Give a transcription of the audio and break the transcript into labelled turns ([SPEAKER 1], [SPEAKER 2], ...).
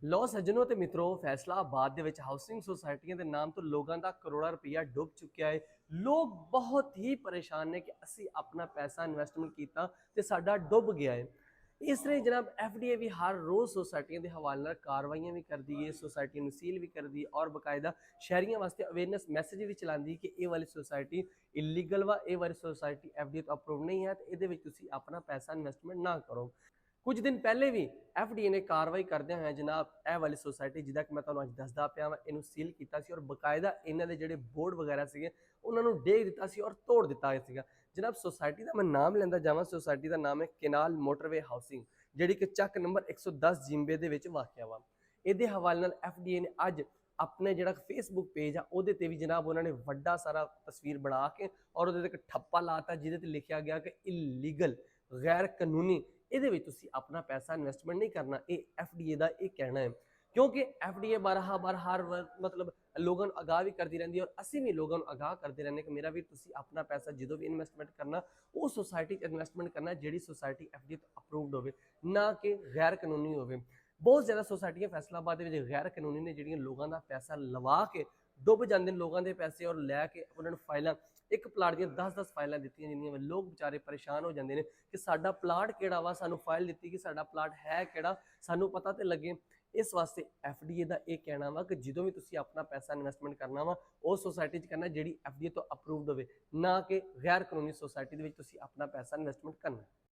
[SPEAKER 1] ਲੋ ਸੱਜਣੋ ਤੇ ਮਿੱਤਰੋ, ਫੈਸਲਾਬਾਦ ਦੇ ਵਿੱਚ ਹਾਊਸਿੰਗ ਸੁਸਾਇਟੀਆਂ ਦੇ ਨਾਮ ਤੋਂ ਲੋਕਾਂ ਦਾ ਕਰੋੜਾਂ ਰੁਪਈਆ ਡੁੱਬ ਚੁੱਕਿਆ ਹੈ। ਲੋਕ ਬਹੁਤ ਹੀ ਪਰੇਸ਼ਾਨ ਨੇ ਕਿ ਅਸੀਂ ਆਪਣਾ ਪੈਸਾ ਇਨਵੈਸਟਮੈਂਟ ਕੀਤਾ ਤੇ ਸਾਡਾ ਡੁੱਬ ਗਿਆ ਹੈ। ਇਸ ਲਈ ਜਨਾਬ ਐਫਡੀਏ ਵੀ ਹਰ ਰੋਜ਼ ਸੁਸਾਇਟੀਆਂ ਦੇ ਹਵਾਲੇ ਨਾਲ ਕਾਰਵਾਈਆਂ ਵੀ ਕਰਦੀ ਹੈ, ਸੁਸਾਇਟੀ ਨੂੰ ਸੀਲ ਵੀ ਕਰਦੀ ਹੈ ਔਰ ਬਕਾਇਦਾ ਸ਼ਹਿਰੀਆਂ ਵਾਸਤੇ ਅਵੇਅਰਨੈਸ ਮੈਸੇਜ ਵੀ ਚਲਾਉਂਦੀ ਹੈ ਕਿ ਇਹ ਵਾਲੀ ਸੁਸਾਇਟੀ ਇਲੀਗਲ ਵਾ, ਇਹ ਵਾਲੀ ਸੁਸਾਇਟੀ ਐਫਡੀਏ ਤੋਂ ਅਪਰੂਵ ਨਹੀਂ ਹੈ ਤੇ ਇਹਦੇ ਵਿੱਚ ਤੁਸੀਂ ਆਪਣਾ ਪੈਸਾ ਇਨਵੈਸਟਮੈਂਟ ਨਾ ਕਰੋ। ਕੁਝ ਦਿਨ ਪਹਿਲੇ ਵੀ ਐਫਡੀਏ ਨੇ ਕਾਰਵਾਈ ਕਰਦਿਆਂ ਹੋਇਆ ਜਨਾਬ ਇਹ ਵਾਲੀ ਸੁਸਾਇਟੀ ਜਿਹਦਾ ਕਿ ਮੈਂ ਤੁਹਾਨੂੰ ਅੱਜ ਦੱਸਦਾ ਪਿਆ ਵਾ, ਇਹਨੂੰ ਸੀਲ ਕੀਤਾ ਸੀ ਔਰ ਬਕਾਇਦਾ ਇਹਨਾਂ ਦੇ ਜਿਹੜੇ ਬੋਰਡ ਵਗੈਰਾ ਸੀਗੇ ਉਹਨਾਂ ਨੂੰ ਡੇਗ ਦਿੱਤਾ ਸੀ ਔਰ ਤੋੜ ਦਿੱਤਾ ਗਿਆ ਸੀਗਾ। ਜਨਾਬ ਸੁਸਾਇਟੀ ਦਾ ਮੈਂ ਨਾਮ ਲੈਂਦਾ ਜਾਵਾਂ, ਸੁਸਾਇਟੀ ਦਾ ਨਾਮ ਹੈ ਕੈਨਾਲ ਮੋਟਰਵੇ ਹਾਊਸਿੰਗ, ਜਿਹੜੀ ਕਿ ਚੱਕ ਨੰਬਰ 110 ਜਿੰਬੇ ਦੇ ਵਿੱਚ ਵਾਕਿਆ ਵਾ। ਇਹਦੇ ਹਵਾਲੇ ਨਾਲ ਐਫਡੀਏ ਨੇ ਅੱਜ ਆਪਣੇ ਜਿਹੜਾ ਫੇਸਬੁੱਕ ਪੇਜ ਆ ਉਹਦੇ ਤੇ ਵੀ ਜਨਾਬ ਉਹਨਾਂ ਨੇ ਵੱਡਾ ਸਾਰਾ ਤਸਵੀਰ ਬਣਾ ਕੇ ਔਰ ਉਹਦੇ ਤੇ ਇੱਕ ਠੱਪਾ ਲਾਤਾ ਜਿਹਦੇ ਤੇ ਲਿਖਿਆ ਗਿਆ ਕਿ ਇਲੀਗਲ, ਗੈਰ ਕਾਨੂੰਨੀ, ਇਹਦੇ ਵਿੱਚ ਤੁਸੀਂ ਆਪਣਾ ਪੈਸਾ ਇਨਵੈਸਟਮੈਂਟ ਨਹੀਂ ਕਰਨਾ। ਇਹ ਐਫਡੀਏ ਦਾ ਇਹ ਕਹਿਣਾ ਹੈ, ਕਿਉਂਕਿ ਐਫਡੀਏ ਬਾਰ ਹਰ ਮਤਲਬ ਲੋਕਾਂ ਨੂੰ ਅਗਾਹ ਵੀ ਕਰਦੀ ਰਹਿੰਦੀ ਹੈ ਔਰ ਅਸੀਂ ਵੀ ਲੋਕਾਂ ਨੂੰ ਅਗਾਹ ਕਰਦੇ ਰਹਿੰਦੇ ਕਿ ਮੇਰਾ ਵੀ ਤੁਸੀਂ ਆਪਣਾ ਪੈਸਾ ਜਦੋਂ ਵੀ ਇਨਵੈਸਟਮੈਂਟ ਕਰਨਾ ਉਹ ਸੁਸਾਇਟੀ 'ਚ ਇਨਵੈਸਟਮੈਂਟ ਕਰਨਾ ਜਿਹੜੀ ਸੁਸਾਇਟੀ ਐਫਡੀਏ ਤੋਂ ਅਪਰੂਵਡ ਹੋਵੇ, ਨਾ ਕਿ ਗੈਰ ਕਾਨੂੰਨੀ ਹੋਵੇ। ਬਹੁਤ ਜ਼ਿਆਦਾ ਸੁਸਾਇਟੀਆਂ ਫੈਸਲਾਬਾਦ ਦੇ ਵਿੱਚ ਗੈਰ ਕਾਨੂੰਨੀ ਨੇ ਜਿਹੜੀਆਂ ਲੋਕਾਂ ਦਾ ਪੈਸਾ ਲਵਾ ਕੇ ਡੁੱਬ ਜਾਂਦੇ ਨੇ ਲੋਕਾਂ ਦੇ ਪੈਸੇ ਔਰ ਲੈ ਕੇ ਉਹਨਾਂ ਨੂੰ ਫਾਈਲਾਂ, ਇੱਕ ਪਲਾਟ ਦੀਆਂ 10-10 ਫਾਈਲਾਂ ਦਿੱਤੀਆਂ ਜਾਂਦੀਆਂ। ਲੋਕ ਵਿਚਾਰੇ ਪਰੇਸ਼ਾਨ ਹੋ ਜਾਂਦੇ ਨੇ ਕਿ ਸਾਡਾ ਪਲਾਟ ਕਿਹੜਾ ਵਾ, ਸਾਨੂੰ ਫਾਈਲ ਦਿੱਤੀ ਕਿ ਸਾਡਾ ਪਲਾਟ ਹੈ ਕਿਹੜਾ, ਸਾਨੂੰ ਪਤਾ ਤੇ ਲੱਗੇ। ਇਸ ਵਾਸਤੇ ਐਫਡੀਏ ਦਾ ਇਹ ਕਹਿਣਾ ਵਾ ਕਿ ਜਦੋਂ ਵੀ ਤੁਸੀਂ ਆਪਣਾ ਪੈਸਾ ਇਨਵੈਸਟਮੈਂਟ ਕਰਨਾ ਵਾ ਉਹ ਸੁਸਾਇਟੀ 'ਚ ਕਰਨਾ ਜਿਹੜੀ ਐਫਡੀਏ ਤੋਂ ਅਪਰੂਵਡ ਹੋਵੇ, ਨਾ ਕਿ ਗੈਰ ਕਾਨੂੰਨੀ ਸੁਸਾਇਟੀ ਦੇ ਵਿੱਚ ਤੁਸੀਂ ਆਪਣਾ ਪੈਸਾ ਇਨਵੈਸਟਮੈਂਟ ਕਰਨਾ।